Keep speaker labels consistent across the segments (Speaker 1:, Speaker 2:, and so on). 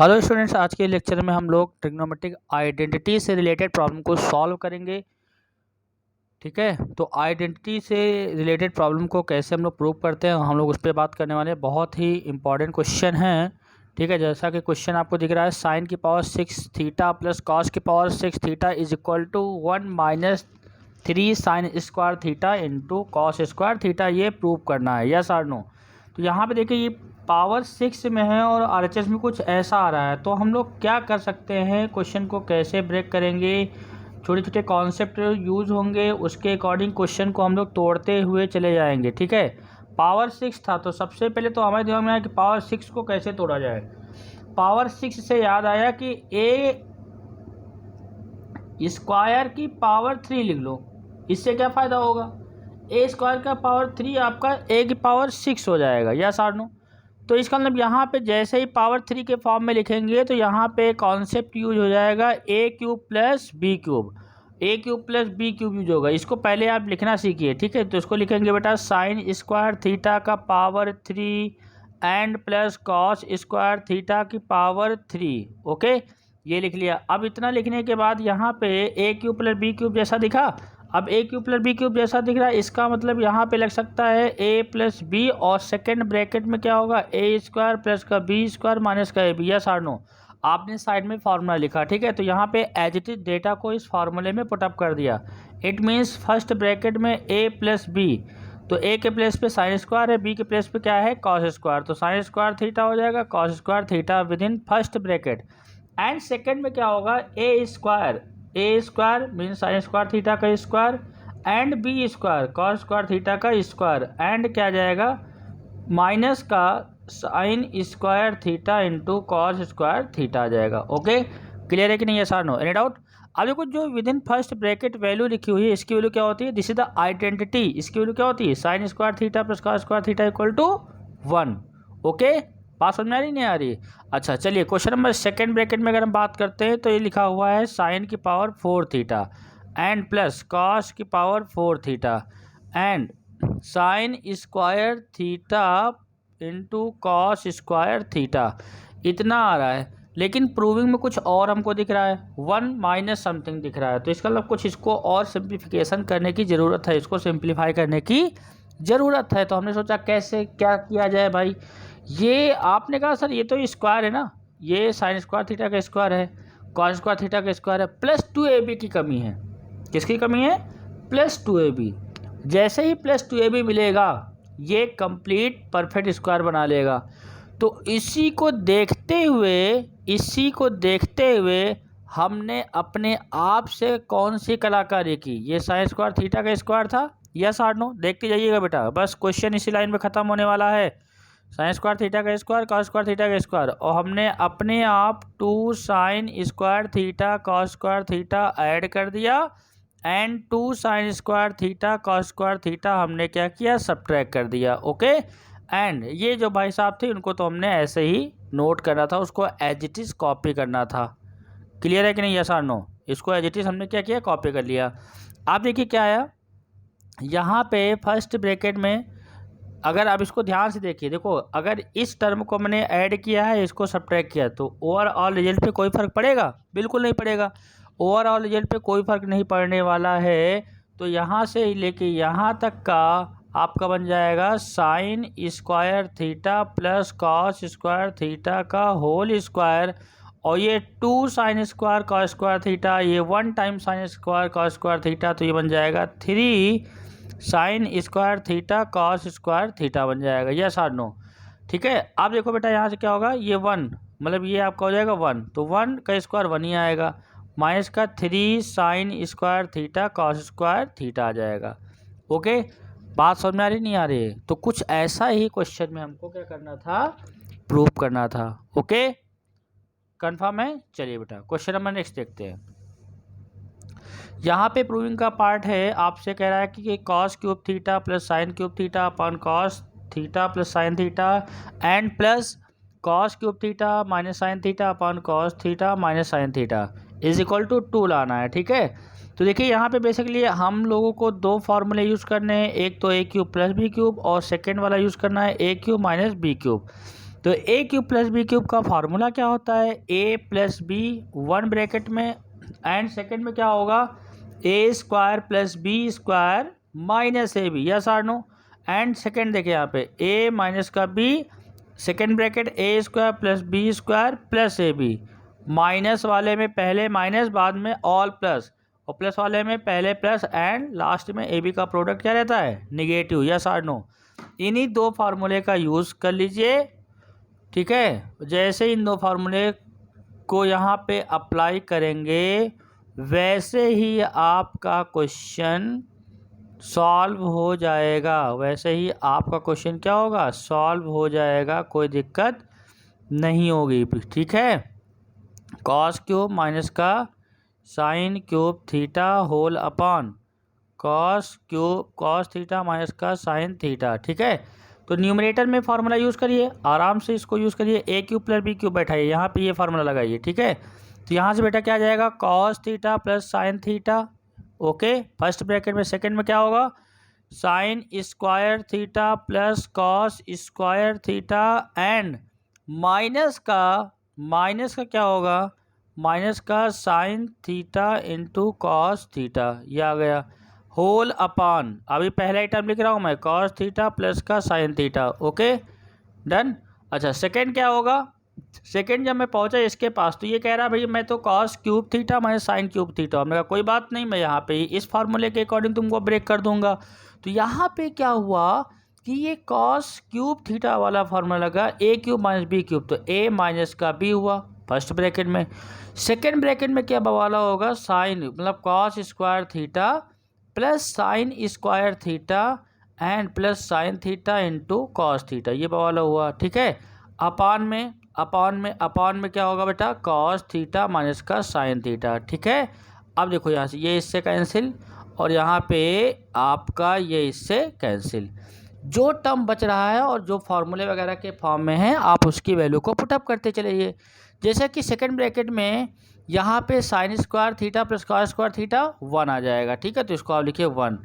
Speaker 1: Hello students, आज के lecture में हम लोग ट्रिग्नोमेट्रिक आइडेंटिटी से रिलेटेड प्रॉब्लम को सॉल्व करेंगे। ठीक है, तो आइडेंटिटी से रिलेटेड प्रॉब्लम को कैसे हम लोग प्रूव करते हैं हम लोग उस पर बात करने वाले हैं। बहुत ही इंपॉर्टेंट क्वेश्चन है। ठीक है, जैसा कि क्वेश्चन आपको दिख रहा है, साइन की पावर 6 थीटा प्लस कॉस की power 6 theta is equal to 1 minus 3 sine square theta into cos square theta. ये प्रूव करना है, यस और नो। तो यहाँ पे देखिए, ये पावर 6 में है और RHS में कुछ ऐसा आ रहा है। तो हम लोग क्या कर सकते हैं, क्वेश्चन को कैसे ब्रेक करेंगे, छोटे छोटे कॉन्सेप्ट यूज़ होंगे, उसके अकॉर्डिंग क्वेश्चन को हम लोग तोड़ते हुए चले जाएंगे। ठीक है, पावर 6 था तो सबसे पहले तो हमारे दिमाग में आया कि पावर 6 को कैसे तोड़ा जाए। पावर 6 से याद आया कि ए स्क्वायर की पावर 3 लिख लो। इससे क्या फ़ायदा होगा, ए स्क्वायर का पावर 3 आपका ए की पावर 6 हो जाएगा, यस और नो। तो इसका मतलब यहाँ पे जैसे ही पावर 3 के फॉर्म में लिखेंगे तो यहाँ पे कॉन्सेप्ट यूज हो जाएगा A cube plus B cube. A cube plus B cube use होगा। इसको पहले आप लिखना सीखिए। ठीक है, तो इसको लिखेंगे बेटा साइन स्क्वायर थीटा का power 3 and plus cos square theta की पावर 3। ओके, ये लिख लिया। अब इतना लिखने के बाद यहाँ पे ए क्यूब प्लस बी क्यूब जैसा दिखा। अब ए क्यूब प्लस बी क्यूब जैसा दिख रहा है, इसका मतलब यहाँ पे लग सकता है ए प्लस बी और सेकंड ब्रैकेट में क्या होगा, ए स्क्वायर प्लस का बी स्क्वायर माइनस का ए बी। यस और नो। आपने साइड में फार्मूला लिखा। ठीक है, तो यहाँ पे एज इट इज डेटा को इस फार्मूले में पुटअप कर दिया। इट मीन्स फर्स्ट ब्रैकेट में ए प्लस बी, तो ए के प्लेस पे साइन स्क्वायर है, बी के प्लेस पे क्या है, कॉस स्क्वायर। तो साइन स्क्वायर थीटा हो जाएगा, cos square theta within first bracket. And second में क्या होगा, A square mean sine square theta का square and B square cos square theta का स्क्वायर एंड क्या जाएगा, माइनस का sine square theta into cos square theta आ जाएगा। ओके, क्लियर है कि नहीं, यस और नो, एनी डाउट। अब देखो, जो within first bracket value लिखी हुई है, इसकी वैल्यू क्या होती है, दिस इज द आइडेंटिटी। इसकी वैल्यू क्या होती है, sine square theta plus cos square theta equal to 1। Okay, बात समझ में आ रही नहीं आ रही। अच्छा चलिए, क्वेश्चन नंबर सेकंड ब्रैकेट में अगर हम बात करते हैं तो ये लिखा हुआ है साइन की power 4 theta and plus cos की power 4 theta and sine square theta into cos square theta. इतना आ रहा है, लेकिन प्रूविंग में कुछ और हमको दिख रहा है, 1 माइनस समथिंग दिख रहा है। तो इसका मतलब कुछ इसको और सिंप्लीफिकेशन करने की ज़रूरत है, इसको सिंप्लीफाई करने की ज़रूरत है। तो हमने सोचा कैसे क्या किया जाए भाई। ये आपने कहा सर ये तो स्क्वायर है ना, ये साइन स्क्वायर थीटा का स्क्वायर है, कॉस स्क्वायर थीटा का स्क्वायर है, प्लस 2ab की कमी है। किसकी कमी है, प्लस 2ab। जैसे ही प्लस 2ab मिलेगा ये कंप्लीट परफेक्ट स्क्वायर बना लेगा। तो इसी को देखते हुए हमने अपने आप से कौन सी कलाकारी की, ये साइन स्क्वायर थीटा का स्क्वायर था, यस और नो। देखते जाइएगा बेटा, बस क्वेश्चन इसी लाइन में ख़त्म होने वाला है। साइन स्क्वायर थीटा का स्क्वायर कॉस स्क्वायर थीटा का स्क्वायर, और हमने अपने आप 2 sign square theta cos square theta add कर दिया and 2 sign square theta cos square theta हमने क्या किया, सब्ट्रैक्ट कर दिया। ओके, एंड ये जो भाई साहब थे उनको तो हमने ऐसे ही नोट करना था, उसको एज इट इज़ कॉपी करना था। क्लियर है कि नहीं, यस और नो। इसको एज इट इज़ हमने क्या किया, कॉपी कर लिया। आप देखिए क्या आया यहाँ पे फर्स्ट ब्रैकेट में, अगर आप इसको ध्यान से देखिए, देखो अगर इस टर्म को मैंने ऐड किया है, इसको सब्ट्रैक्ट किया, तो ओवरऑल रिजल्ट पे कोई फ़र्क पड़ेगा, बिल्कुल नहीं पड़ेगा। ओवरऑल रिजल्ट पे कोई फ़र्क नहीं पड़ने वाला है। तो यहाँ से लेके यहाँ तक का आपका बन जाएगा sign square theta plus cos square theta का होल स्क्वायर, और ये 2 sine square cos square theta, ये 1 time sine square cos square theta, तो ये बन जाएगा 3 sine square theta cos square theta बन जाएगा, यस और नो। ठीक है, अब देखो बेटा यहाँ से क्या होगा, ये 1 मतलब ये आपका हो जाएगा 1, तो 1 का स्क्वायर 1 ही आएगा, माइनस का 3 sine square theta cos square theta आ जाएगा। ओके, बात समझ में आ रही नहीं आ रही है। तो कुछ ऐसा ही क्वेश्चन में हमको क्या करना था, प्रूव करना था। ओके, कन्फर्म है। चलिए बेटा क्वेश्चन नंबर नेक्स्ट देखते हैं। यहाँ पे प्रूविंग का पार्ट है, आपसे कह रहा है कि cos cube theta plus sine cube theta upon cos theta plus sine theta and plus cos cube theta minus sine theta upon cos theta minus sine theta is equal to 2 लाना है। ठीक है, तो देखिए यहाँ पे बेसिकली हम लोगों को 2 फार्मूले यूज़ करने हैं, एक तो A cube plus B cube और सेकेंड वाला यूज़ करना है A cube minus B cube. तो A cube plus B cube का फार्मूला क्या होता है, ए प्लस बी 1 ब्रैकेट में एंड सेकंड में क्या होगा, A square plus B square minus A B, yes और नो। एंड सेकंड देखिए यहाँ पे ए माइनस का B second bracket A square plus B square plus A B, minus वाले में पहले माइनस बाद में ऑल प्लस, और प्लस वाले में पहले प्लस एंड लास्ट में ए बी का प्रोडक्ट क्या रहता है, निगेटिव, यस और नो। इन्हीं दो फार्मूले का यूज़ कर लीजिए, ठीक है। जैसे इन दो फार्मूले को यहाँ पे अप्लाई करेंगे वैसे ही आपका क्वेश्चन सॉल्व हो जाएगा, वैसे ही आपका क्वेश्चन क्या होगा, सॉल्व हो जाएगा, कोई दिक्कत नहीं होगी, ठीक है। कॉस क्यूब माइनस का sine cube theta whole upon cos cube cos theta minus का साइन थीटा, ठीक है। तो न्यूमरेटर में फार्मूला यूज़ करिए, आराम से इसको यूज़ करिए, ए क्यूब प्लस बी क्यूब बैठाइए, यहाँ पे ये फार्मूला लगाइए, ठीक है। तो यहाँ से बेटा क्या आ जाएगा, cos theta plus sine theta, okay, first bracket में, सेकंड में क्या होगा, sign square theta plus cos square theta and minus का क्या होगा, माइनस का sine theta into cos theta, ये आ गया, होल अपॉन, अभी पहला ही टर्म लिख रहा हूँ मैं, कॉस थीटा प्लस का साइन थीटा, ओके डन। अच्छा सेकंड क्या होगा, सेकंड जब मैं पहुँचा इसके पास तो ये कह रहा भाई मैं तो cos cube theta minus sign cube theta, हमने कहा कोई बात नहीं, मैं यहाँ पे इस फार्मूले के अकॉर्डिंग तुमको ब्रेक कर दूंगा। तो यहाँ पे क्या हुआ कि ये कॉस क्यूब थीटा वाला फार्मूला लगा ए क्यूब माइनस बी क्यूब, तो ए माइनस का बी हुआ फर्स्ट ब्रैकेट में, सेकेंड ब्रैकेट में क्या वाला होगा, साइन मतलब cos square theta plus sign square theta and plus sine theta into cos theta, ये वाला हुआ, ठीक है। अपान में क्या होगा बेटा, कॉस थीटा माइनस का साइन थीटा, ठीक है। अब देखो यहाँ से ये इससे कैंसिल और यहाँ पे आपका ये इससे कैंसिल, जो टर्म बच रहा है और जो फार्मूले वगैरह के फॉर्म में है आप उसकी वैल्यू को पुटअप करते चलिए। जैसे कि सेकंड ब्रैकेट में यहाँ पे sine square theta plus cos square theta 1 आ जाएगा, ठीक है, तो इसको आप लिखिए 1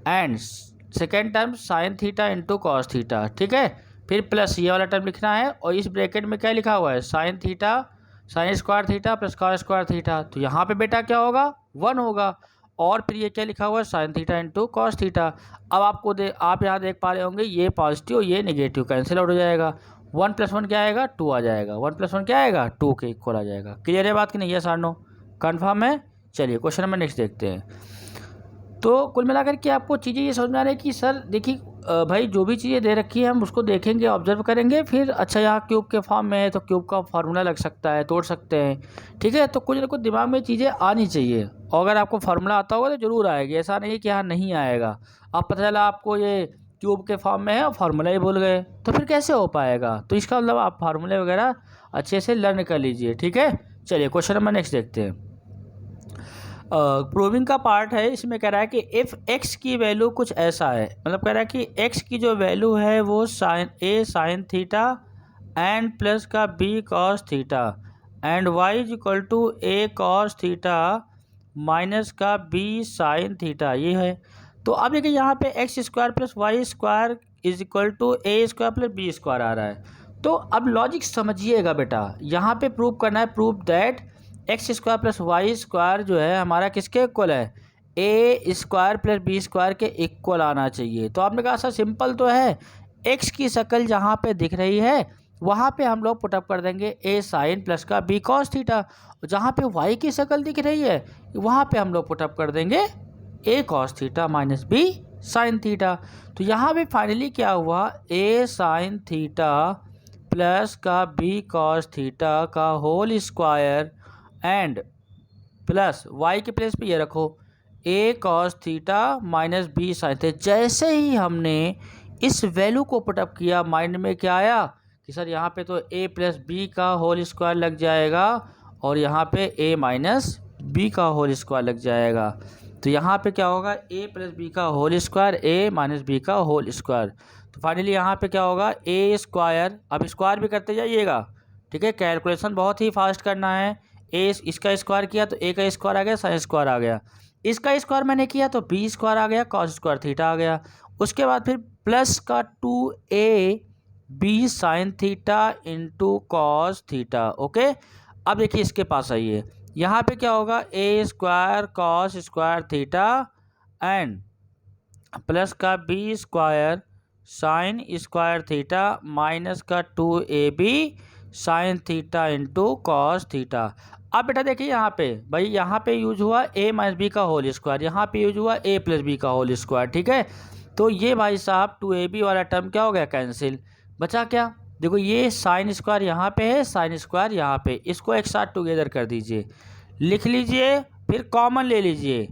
Speaker 1: and second term sign theta into cos theta, ठीक है, फिर प्लस ये वाला टर्म लिखना है और इस ब्रैकेट में क्या लिखा हुआ है, sine square theta plus cos square theta, तो यहाँ पे बेटा क्या होगा 1 होगा, और फिर ये क्या लिखा हुआ है, sign theta into cos theta. अब आप यहाँ देख पा रहे होंगे ये पॉजिटिव ये नेगेटिव कैंसिल आउट हो जाएगा, 1 + 1 क्या आएगा 2 आ जाएगा, 1 + 1 क्या आएगा 2 के इक्वल आ जाएगा। क्लियर है बात कि नहीं, यस और नो, कन्फर्म है। चलिए क्वेश्चन नंबर नेक्स्ट देखते हैं। तो कुल मिलाकर के आपको चीज़ें ये समझ में आ रही है कि सर देखिए भाई जो भी चीज़ें दे रखी है हम उसको देखेंगे, ऑब्जर्व करेंगे, फिर अच्छा यहाँ क्यूब के फॉर्म में है तो क्यूब का फार्मूला लग सकता है, तोड़ सकते हैं, ठीक है। तो कुछ ना कुछ दिमाग में चीज़ें आनी चाहिए, और अगर आपको फार्मूला आता होगा तो ज़रूर आएगी, ऐसा नहीं है कि यहाँ नहीं आएगा। अब पता चला आपको ये क्यूब के फॉर्म में है और फार्मूला ही भूल गए तो फिर कैसे हो पाएगा, तो इसका मतलब आप फार्मूले वगैरह अच्छे से लर्न कर लीजिए, ठीक है। चलिए क्वेश्चन नंबर नेक्स्ट देखते हैं। प्रूविंग का पार्ट है, इसमें कह रहा है कि इफ़ एक्स की वैल्यू कुछ ऐसा है, मतलब कह रहा है कि एक्स की जो वैल्यू है वो साइन थीटा एंड प्लस का B cos theta and Y is equal to A cos theta minus का बी साइन थीटा, ये है। तो अब देखिए यहाँ पे X square plus Y square is equal to A square plus B square आ रहा है। तो अब लॉजिक समझिएगा बेटा, यहाँ पे प्रूव करना है, prove that X square plus Y square जो है हमारा किसके इक्वल है, A square plus B square के इक्वल आना चाहिए। तो आपने कहा सर सिंपल तो है, एक्स की शक्ल जहाँ पे दिख रही है वहाँ पे हम लोग पुटअप कर देंगे ए साइन प्लस का बी कॉस थीटा, जहाँ पे वाई की शक्ल दिख रही है वहाँ पे हम लोग पुटअप कर देंगे A cos theta minus B sine theta. तो यहाँ पे फाइनली क्या हुआ, ए साइन थीटा प्लस का बी कॉस थीटा का whole square and plus Y के प्लेस पे ये रखो A cos theta minus B sine theta. जैसे ही हमने इस वैल्यू को पुटअप किया माइंड में क्या आया कि सर यहाँ पे तो ए प्लस बी का होल स्क्वायर लग जाएगा और यहाँ पे ए माइनस बी का होल स्क्वायर लग जाएगा। तो यहाँ पे क्या होगा, ए प्लस बी का होल स्क्वायर ए माइनस बी का होल स्क्वायर। तो फाइनली यहाँ पे क्या होगा, ए स्क्वायर, अब स्क्वायर भी करते जाइएगा, ठीक है, कैलकुलेशन बहुत ही फास्ट करना है। ए इसका स्क्वायर किया तो ए का स्क्वायर आ गया, साइन स्क्वायर आ गया, इसका स्क्वायर मैंने किया तो बी स्क्वायर आ गया, कॉस स्क्वायर थीटा आ गया। उसके बाद फिर प्लस का 2a B sine theta into cos theta. Okay, अब देखिए इसके पास आइए, यहाँ पे क्या होगा, A square cos square theta and plus का B square sine square theta minus का 2ab sine theta into cos theta. अब बेटा देखिए यहाँ पे भाई, यहाँ पे यूज हुआ a माइनस बी का होल स्क्वायर, यहाँ पे यूज हुआ a प्लस बी का होल स्क्वायर। ठीक है, तो ये भाई साहब 2ab वाला टर्म क्या हो गया, कैंसिल। बचा क्या, देखो ये साइन स्क्वायर यहाँ पे है, साइन स्क्वायर यहाँ पे, इसको एक साथ टुगेदर कर दीजिए, लिख लीजिए, फिर कॉमन ले लीजिए,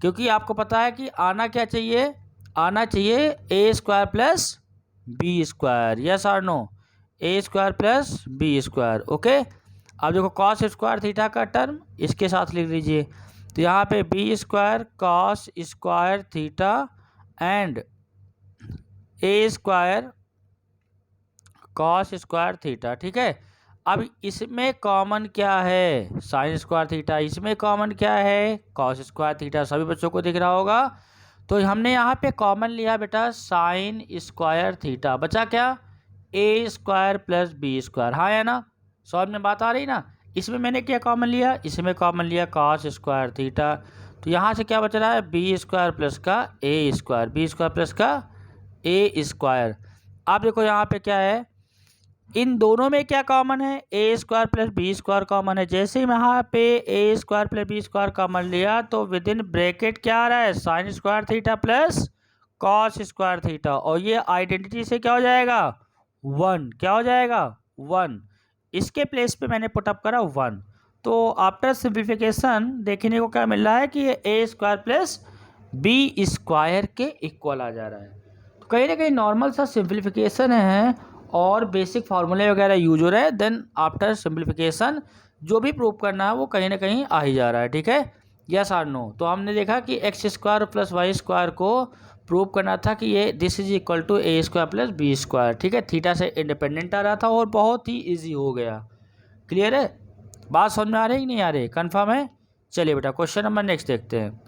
Speaker 1: क्योंकि आपको पता है कि आना क्या चाहिए, आना चाहिए A square plus B square, yes और no, A square plus B square. Okay, अब देखो कॉस स्क्वायर थीटा का टर्म इसके साथ लिख लीजिए, तो यहाँ पे B square cos square theta and A square cos square theta. ठीक है, अब इसमें कॉमन क्या है, साइन स्क्वायर थीटा, इसमें कॉमन क्या है, कॉस स्क्वायर थीटा, सभी बच्चों को दिख रहा होगा। तो हमने यहाँ पे कॉमन लिया बेटा साइन स्क्वायर थीटा, बचा क्या, ए स्क्वायर प्लस बी स्क्वायर, हाँ है ना, समझ में बात आ रही ना। इसमें मैंने क्या कॉमन लिया, इसमें कॉमन लिया कॉस स्क्वायर थीटा, तो यहाँ से क्या बच रहा है, बी स्क्वायर प्लस का ए स्क्वायर, बी स्क्वायर प्लस का ए स्क्वायर। अब देखो यहाँ पे क्या है, इन दोनों में क्या कॉमन है, A square plus B square common है। जैसे ही यहाँ पे A square plus B square common लिया तो विद इन ब्रैकेट क्या आ रहा है, sine square theta plus cos square theta, और ये आइडेंटिटी से क्या हो जाएगा, 1, क्या हो जाएगा 1, इसके प्लेस पे मैंने पुटअप करा 1। तो आफ्टर सिंप्लीफिकेशन देखने को क्या मिल रहा है कि ये ए स्क्वायर प्लस बी स्क्वायर के इक्वल आ जा रहा है। तो कहीं ना कहीं नॉर्मल सा सिंप्लीफिकेशन है और बेसिक फार्मूले वगैरह यूज हो रहे हैं, देन आफ्टर सिंप्लीफिकेशन जो भी प्रूव करना है वो कहीं ना कहीं आ ही जा रहा है। ठीक है, यस और नो। तो हमने देखा कि X square plus Y square को प्रूव करना था कि ये this is equal to A square plus B square. ठीक है, थीटा से इंडिपेंडेंट आ रहा था और बहुत ही ईजी हो गया। क्लियर है, बात समझ में आ रही है कि नहीं आ रही, कन्फर्म है। चलिए बेटा क्वेश्चन नंबर नेक्स्ट देखते हैं।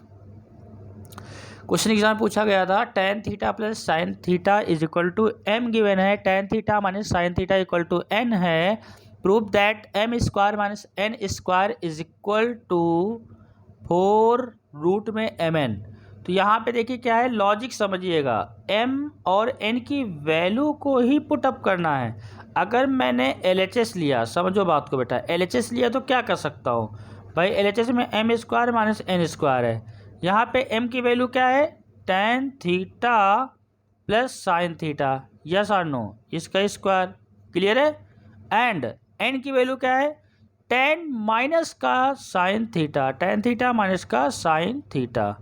Speaker 1: क्वेश्चन एग्जाम पूछा गया था tan theta plus sine theta is equal to M given है, tan theta minus sine theta equal to N है, prove that M square minus N square is equal to 4 root में M N. तो यहाँ पे देखिए क्या है, logic समझिएगा, m और n की वैल्यू को ही पुटअप करना है। अगर मैंने LHS लिया, समझो बात को बेटा, LHS लिया तो क्या कर सकता हूँ भाई, LHS में M square minus N square है, यहाँ पे m की वैल्यू क्या है, tan theta plus sine theta, yes और नो, इसका स्क्वायर। क्लियर है, एंड n की वैल्यू क्या है, tan माइनस का sine theta, tan theta minus का साइन थीटा।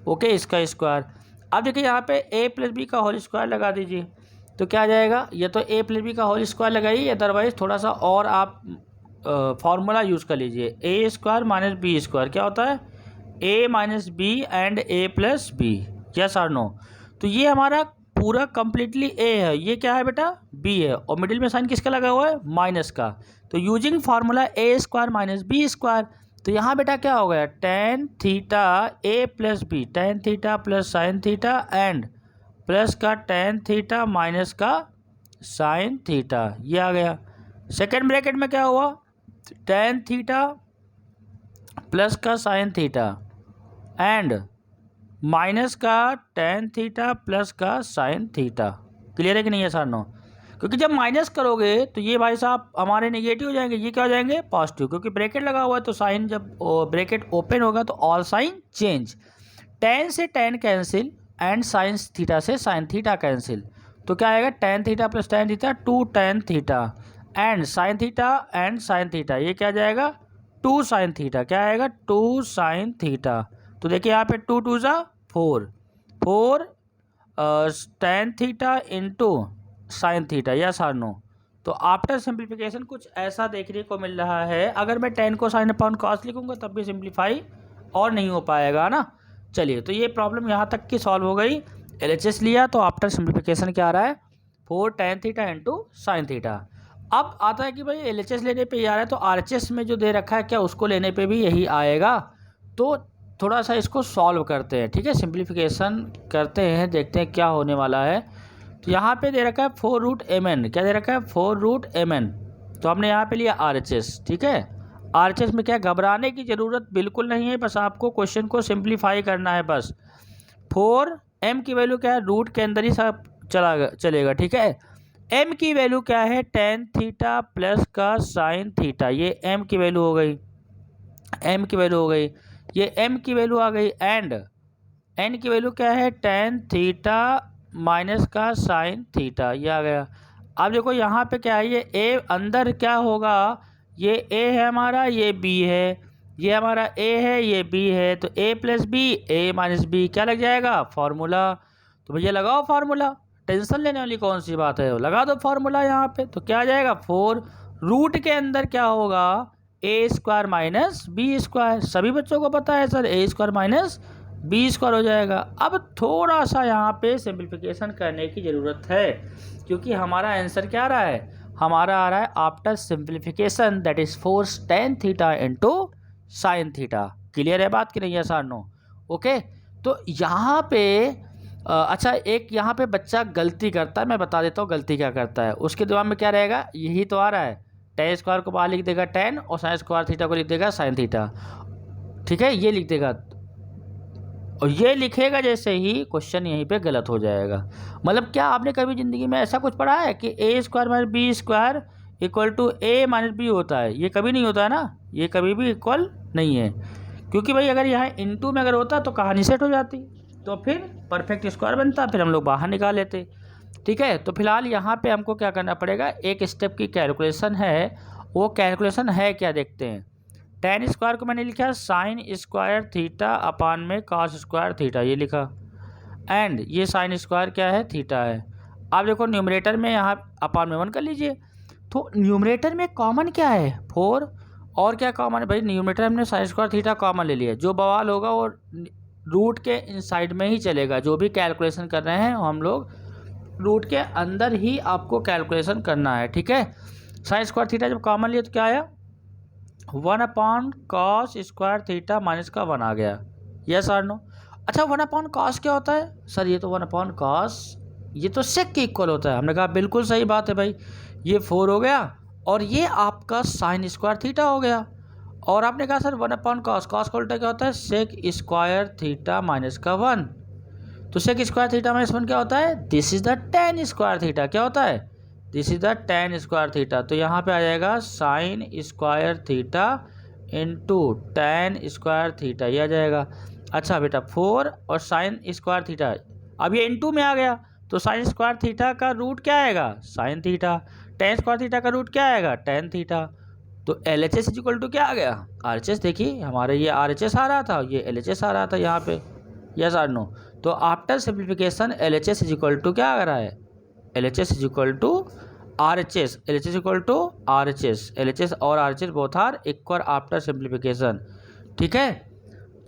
Speaker 1: ओके, इसका स्क्वायर। अब देखिए यहाँ पे a प्लस बी का होल स्क्वायर लगा दीजिए, तो क्या आ जाएगा, ये तो a प्लस बी का होल स्क्वायर लगाइए, अदरवाइज थोड़ा सा और आप फॉर्मूला यूज़ कर लीजिए, A square minus B square क्या होता है, a minus B and a plus B, yes और नो। तो ये हमारा पूरा कंप्लीटली a है, ये क्या है बेटा b है, और मिडिल में साइन किसका लगा हुआ है, माइनस का। तो using formula a square minus B square, तो यहाँ बेटा क्या हो गया, tan theta a plus B, tan theta plus sine theta and plus का tan थीटा माइनस का साइन थीटा, ये आ गया। सेकेंड ब्रैकेट में क्या हुआ, tan थीटा प्लस का साइन थीटा एंड माइनस का tan थीटा प्लस का साइन थीटा। क्लियर है कि नहीं है सर, नो, क्योंकि जब माइनस करोगे तो ये भाई साहब हमारे नेगेटिव हो जाएंगे, ये क्या हो जाएंगे, पॉजिटिव, क्योंकि ब्रैकेट लगा हुआ है तो साइन जब ब्रैकेट ओपन होगा तो ऑल साइन चेंज, tan से tan cancel and sine theta से साइन थीटा कैंसिल, तो क्या आएगा, tan theta plus tan theta 2 tan theta and sign theta, ये क्या जाएगा 2 साइन थीटा, क्या आएगा 2 साइन थीटा। तो देखिए यहाँ पे 2 2 ज़ा 4 tan theta into sine theta, yes और नो। तो आफ्टर सिंप्लीफिकेशन कुछ ऐसा देखने को मिल रहा है, अगर मैं tan को साइन अपॉन कॉस लिखूंगा तब भी सिंप्लीफाई और नहीं हो पाएगा ना। चलिए, तो ये प्रॉब्लम यहाँ तक की सॉल्व हो गई। LHS लिया तो आफ्टर सिंप्लीफिकेशन क्या आ रहा है, 4 tan theta into sine theta. अब आता है कि भाई LHS लेने पे ही आ रहा है, तो RHS में जो दे रखा है क्या उसको लेने पे भी यही आएगा। तो थोड़ा सा इसको सॉल्व करते हैं, ठीक है, सिंप्लीफिकेशन करते हैं, देखते हैं क्या होने वाला है। तो यहाँ पे दे रखा है 4√mn, क्या दे रखा है 4√mn, तो हमने यहाँ पे लिया RHS। ठीक है, RHS में क्या घबराने की ज़रूरत बिल्कुल नहीं है, बस आपको क्वेश्चन को सिंप्लीफाई करना है बस। 4m की वैल्यू क्या है, रूट के अंदर ही सब चलेगा। ठीक है, m की वैल्यू क्या है, tan थीटा प्लस का साइन थीटा, ये m की वैल्यू हो गई, m की वैल्यू हो गई, ये m की वैल्यू आ गई, एंड n की वैल्यू क्या है, tan थीटा माइनस का साइन थीटा, ये आ गया। अब देखो यहाँ पे क्या है, ये a अंदर क्या होगा, ये a है हमारा, ये b है, ये हमारा a है, ये b है, तो a plus B a minus B क्या लग जाएगा, फार्मूला। तो भैया लगाओ फार्मूला, टेंशन लेने वाली कौन सी बात है, लगा दो फार्मूला यहाँ पे। तो क्या आ जाएगा, 4 रूट के अंदर क्या होगा, a² माइनस b², सभी बच्चों को पता है सर, a² माइनस b² हो जाएगा। अब थोड़ा सा यहाँ पे सिंप्लीफिकेशन करने की ज़रूरत है, क्योंकि हमारा आंसर क्या आ रहा है, हमारा आ रहा है after simplification that is 4 tan theta into sine theta. Clear है बात कि नहीं है सारनो? ओके, तो यहाँ पे अच्छा एक यहाँ पे बच्चा गलती करता है, मैं बता देता हूँ गलती क्या करता है। उसके दिमाग में क्या रहेगा, यही तो आ रहा है, tan² को बाहर लिख देगा tan और sin² थीटा को लिख देगा साइन थीटा। ठीक है, ये लिख देगा, और ये लिखेगा जैसे ही क्वेश्चन यहीं पे गलत हो जाएगा। मतलब क्या आपने कभी ज़िंदगी में ऐसा कुछ पढ़ा है कि a² minus b² equal to a minus B होता है? ये कभी नहीं होता है ना, ये कभी भी इक्वल नहीं है, क्योंकि भाई अगर यहाँ इनटू में अगर होता तो कहानी सेट हो जाती, तो फिर परफेक्ट स्क्वायर बनता, फिर हम लोग बाहर निकाल लेते। ठीक है, तो फिलहाल यहाँ पे हमको क्या करना पड़ेगा, एक स्टेप की कैलकुलेशन है, वो कैलकुलेशन है क्या देखते हैं। tan² को मैंने लिखा sin² थीटा अपान में cos² थीटा, ये लिखा, एंड ये sin² क्या है, थीटा है। अब देखो न्यूमरेटर में यहाँ अपान में 1 कर लीजिए, तो न्यूमरेटर में कॉमन क्या है 4, और क्या कॉमन है भाई, न्यूमरेटर हमने sin² थीटा कॉमन ले लिया, जो बवाल होगा वो रूट के इनसाइड में ही चलेगा, जो भी कैलकुलेशन कर रहे हैं हम लोग रूट के अंदर ही आपको कैलकुलेशन करना है। ठीक है, sin² थीटा जब कॉमन लिया तो क्या आया, 1/cos² थीटा माइनस का 1 आ गया, यस और नो। अच्छा 1/cos क्या होता है सर, ये तो 1/cos ये तो sec के इक्वल होता है, हमने कहा बिल्कुल सही बात है भाई, ये 4 हो गया और ये आपका sin² थीटा हो गया, और आपने कहा सर 1/cos, cos का उल्टा क्या होता है, sec² थीटा माइनस का 1, तो sec² थीटा माइनस 1 क्या होता है, this is the tan² theta, क्या होता है, this is the tan² theta. तो यहाँ पे आ जाएगा sin² theta into tan² theta, ये आ जाएगा। अच्छा बेटा 4 और sin² थीटा, अब ये इंटू में आ गया, तो sin² थीटा का रूट क्या आएगा, साइन थीटा, tan² थीटा का रूट क्या आएगा, tan थीटा। तो LHS इक्वल टू क्या आ गया, RHS। देखिए हमारे ये RHS आ रहा था, ये LHS आ रहा था यहाँ पे, यस और नो। तो after simplification LHS equal to क्या आ रहा है, LHS equal to RHS, LHS equal to RHS, LHS और RHS both are equal after simplification. ठीक है,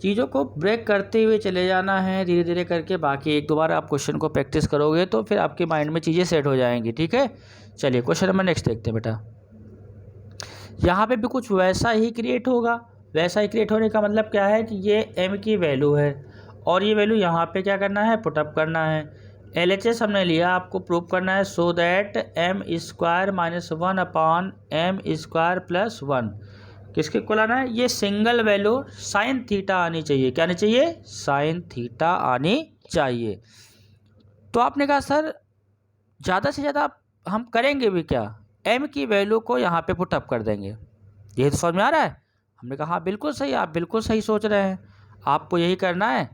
Speaker 1: चीज़ों को ब्रेक करते हुए चले जाना है धीरे धीरे करके, बाकी एक दो बार आप क्वेश्चन को प्रैक्टिस करोगे तो फिर आपके माइंड में चीज़ें सेट हो जाएंगी। ठीक है, चलिए क्वेश्चन नंबर नेक्स्ट देखते हैं बेटा। यहाँ पे भी कुछ वैसा ही क्रिएट होगा, वैसा ही क्रिएट होने का मतलब क्या है कि ये m की वैल्यू है और ये वैल्यू यहाँ पे क्या करना है, पुटअप करना है। LHS हमने लिया, आपको प्रूव करना है, so that m² minus 1/m² plus 1 किसके इक्वल आना है, ये सिंगल वैल्यू साइन थीटा आनी चाहिए, क्या आनी चाहिए, साइन थीटा आनी चाहिए। तो आपने कहा सर ज़्यादा से ज़्यादा हम करेंगे भी क्या, m की वैल्यू को यहाँ पे पुटअप कर देंगे, ये तो समझ में आ रहा है। हमने कहा हाँ बिल्कुल सही, आप बिल्कुल सही सोच रहे हैं, आपको यही करना है,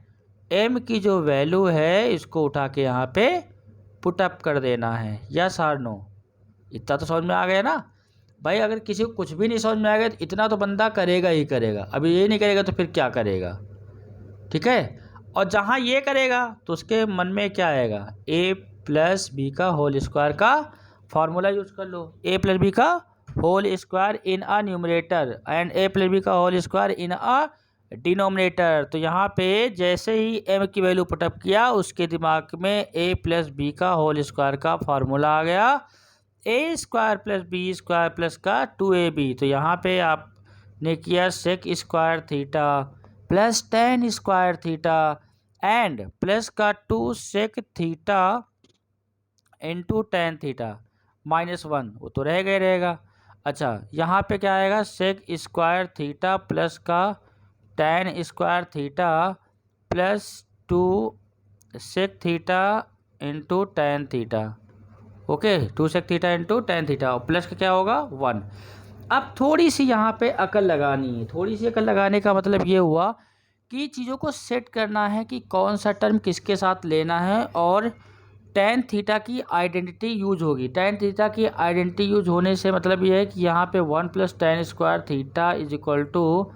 Speaker 1: m की जो वैल्यू है इसको उठा के यहाँ पे पुटअप कर देना है, यस और नो। इतना तो समझ में आ गया ना भाई, अगर किसी को कुछ भी नहीं समझ में आ गया तो इतना तो बंदा करेगा ही करेगा, अभी ये नहीं करेगा तो फिर क्या करेगा। ठीक है, और जहाँ ये करेगा तो उसके मन में क्या आएगा, a प्लस बी का होल स्क्वायर का फार्मूला यूज कर लो, a प्लस बी का whole square in a numerator and a plus B का whole square in a denominator. तो यहाँ पे जैसे ही m की वैल्यू पुटअप किया उसके दिमाग में a प्लस बी का होल स्क्वायर का फार्मूला आ गया, a² प्लस b² प्लस का 2ab। तो यहाँ पे आपने किया sec² theta plus tan² theta and plus का 2 sec theta into tan theta -1, वो तो रहेगा ही रहेगा। अच्छा, यहाँ पे क्या आएगा, सेक स्क्वायर थीटा प्लस का tan square theta plus 2 sec theta into tan theta. Okay, 2 sec theta into tan theta, plus का क्या होगा 1। अब थोड़ी सी यहाँ पे अकल लगानी है। थोड़ी सी अकल लगाने का मतलब ये हुआ कि चीज़ों को सेट करना है कि कौन सा टर्म किसके साथ लेना है, और टेन थीटा की आइडेंटिटी यूज होगी। टेन थीटा की आइडेंटिटी यूज होने से मतलब ये है कि यहाँ पे 1 + tan square theta is equal to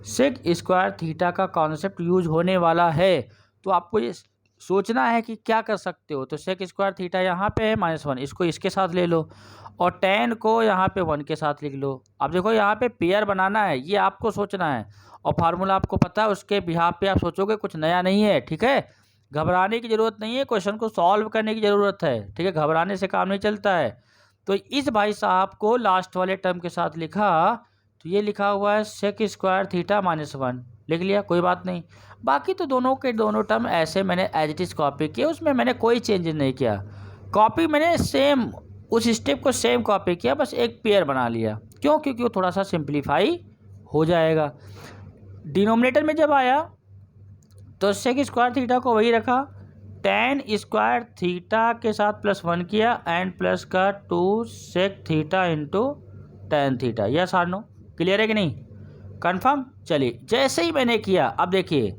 Speaker 1: sec square theta का कॉन्सेप्ट यूज होने वाला है। तो आपको ये सोचना है कि क्या कर सकते हो। तो सेक स्क्वायर थीटा यहाँ पे है -1, इसको इसके साथ ले लो, और टेन को यहाँ पे 1 के साथ लिख लो। अब देखो यहाँ पे पेयर बनाना है, ये आपको सोचना है, और फार्मूला आपको पता है, उसके बिहाफ पे आप सोचोगे, कुछ नया नहीं है। ठीक है, घबराने की ज़रूरत नहीं है, क्वेश्चन को सॉल्व करने की ज़रूरत है। ठीक है, घबराने से काम नहीं चलता है। तो इस भाई साहब को लास्ट वाले टर्म के साथ लिखा, तो ये लिखा हुआ है सेक स्क्वायर थीटा -1, लिख लिया, कोई बात नहीं। बाकी तो दोनों के दोनों टर्म ऐसे मैंने एज इट इज़ कॉपी किए, उसमें मैंने कोई चेंजेस नहीं किया। कॉपी मैंने सेम, उस स्टेप को सेम कॉपी किया, बस एक पेयर बना लिया। क्यों? क्योंकि वो थोड़ा सा सिंप्लीफाई हो जाएगा। डिनोमिनेटर में जब आया तो सेक स्क्वायर थीटा को वही रखा, टेन स्क्वायर थीटा के साथ +1 किया, एंड प्लस का 2 sec theta into tan theta. Yes or no? Clear है कि नहीं? कंफर्म? चलिए, जैसे ही मैंने किया, अब देखिए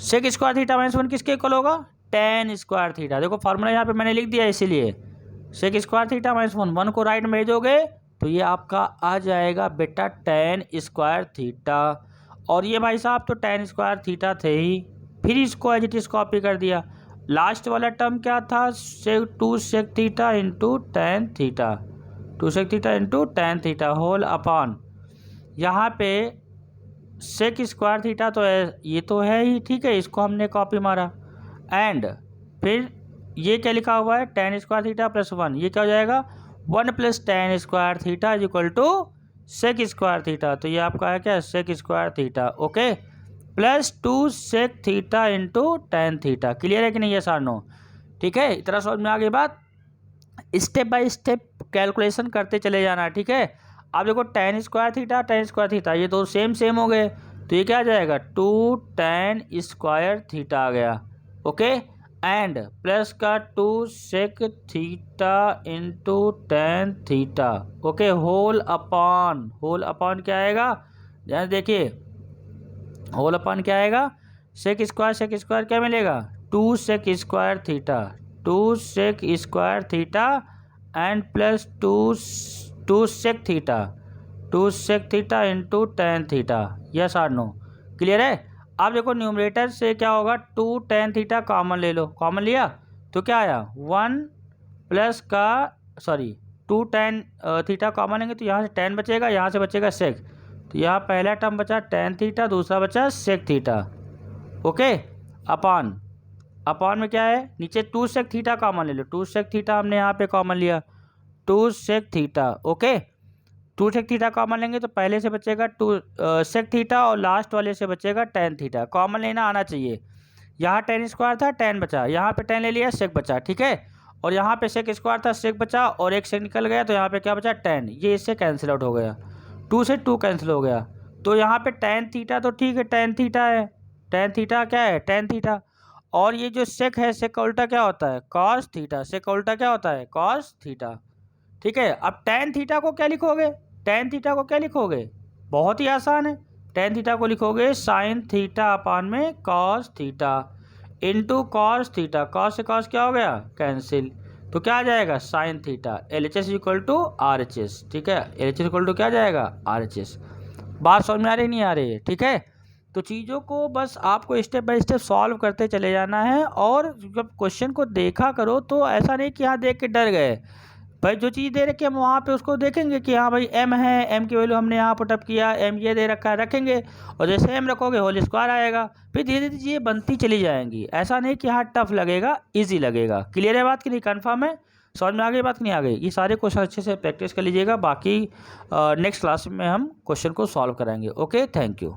Speaker 1: सेक स्क्वायर थीटा -1 किसके इक्वल होगा, टेन स्क्वायर थीटा। देखो फार्मूला यहाँ पे मैंने लिख दिया, इसीलिए सेक स्क्वायर थीटा -1 को राइट में भेजोगे तो ये आपका आ जाएगा बेटा टेन स्क्वायर थीटा। और ये भाई साहब तो टेन स्क्वायर थीटा थे ही, फिर इसको एज इट इज कॉपी कर दिया। लास्ट वाला टर्म क्या था, sec 2 sec theta into tan theta, 2 sec theta into tan theta whole upon, यहाँ पे सेक स्क्वायर थीटा तो है, ये तो है ही, ठीक है, इसको हमने कॉपी मारा, एंड फिर ये क्या लिखा हुआ है, टेन स्क्वायर थीटा +1, ये क्या हो जाएगा 1 + tan square theta is equal to sec square theta. तो ये आपका है क्या, sec square theta. Okay, plus 2 sec theta into tan theta. Clear है कि नहीं? ये सार नो? ठीक है, इतना समझ में आ गई बात। स्टेप बाय स्टेप कैलकुलेशन करते चले जाना। ठीक है, अब देखो टेन स्क्वायर थीटा ये तो सेम हो गए, तो ये क्या आ जाएगा 2 टेन स्क्वायर थीटा आ गया। ओके, एंड प्लस का 2 sec theta into tan theta. Okay, whole upon क्या आएगा, ध्यान देखिए, होल अपॉन क्या आएगा, सेक स्क्वायर क्या मिलेगा, 2 sec square theta, 2 sec square theta and plus 2 sec theta into tan theta. Yes और नो? क्लियर है? अब देखो न्यूमरेटर से क्या होगा, 2 टेन थीटा कॉमन ले लो, कॉमन लिया तो क्या आया 1 प्लस का 2 टेन थीटा कॉमन लेंगे तो यहाँ से टेन बचेगा, यहाँ से बचेगा सेक, तो यहाँ पहला टर्म बचा टेन थीटा, दूसरा बचा सेक थीटा। ओके, अपॉन में क्या है, नीचे 2 सेक थीटा कॉमन ले लो, 2 सेक थीटा हमने यहाँ पे कॉमन लिया, 2 sec theta. Okay, 2 sec theta common लेंगे तो पहले से बचेगा 2 सेक थीटा, और लास्ट वाले से बचेगा टेन थीटा। कॉमन लेना आना चाहिए, यहाँ टेन स्क्वायर था, टेन बचा, यहाँ पे टेन ले लिया, सेक बचा। ठीक है, और यहाँ पे सेक स्क्वायर था, सेक बचा, और एक सेक निकल गया, तो यहाँ पे क्या बचा टेन, ये इससे कैंसिल आउट हो गया, 2 से 2 कैंसिल हो गया, तो यहाँ पे टेन थीटा तो ठीक है, टेन थीटा है, टेन थीटा क्या है, टेन थीटा, और ये जो सेक है, सेक का उल्टा क्या होता है, कॉस थीटा, सेक का उल्टा क्या होता है, कॉस थीटा। ठीक है, अब टेन थीटा को क्या लिखोगे, टेन थीटा को क्या लिखोगे, बहुत ही आसान है, टेन थीटा को लिखोगे साइन थीटा अपॉन में cos theta into cos theta, cos से कॉस क्या हो गया, कैंसिल, तो क्या आ जाएगा sine theta, LHS equal to RHS। ठीक है, LHS इक्वल टू क्या आ जाएगा, RHS। बात समझ में आ रही नहीं आ रही है? ठीक है, तो चीज़ों को बस आपको स्टेप बाय स्टेप सॉल्व करते चले जाना है, और जब क्वेश्चन को देखा करो तो ऐसा नहीं कि यहाँ देख के डर गए भाई, जो चीज़ दे रखी है हम वहाँ पे उसको देखेंगे कि हाँ भाई m है, m की वैल्यू हमने यहाँ पुटअप किया, m ये दे रखा है, रखेंगे, और जैसे m रखोगे होल स्क्वायर आएगा, फिर धीरे धीरे चीज़ें बनती चली जाएंगी। ऐसा नहीं कि हाँ टफ लगेगा, ईजी लगेगा। क्लियर है बात कि नहीं, कन्फर्म है, समझ में आ गई बात कि नहीं आ गई? ये सारे क्वेश्चन अच्छे से प्रैक्टिस कर लीजिएगा, बाकी नेक्स्ट क्लास में हम क्वेश्चन को सॉल्व कराएंगे। Okay, thank you.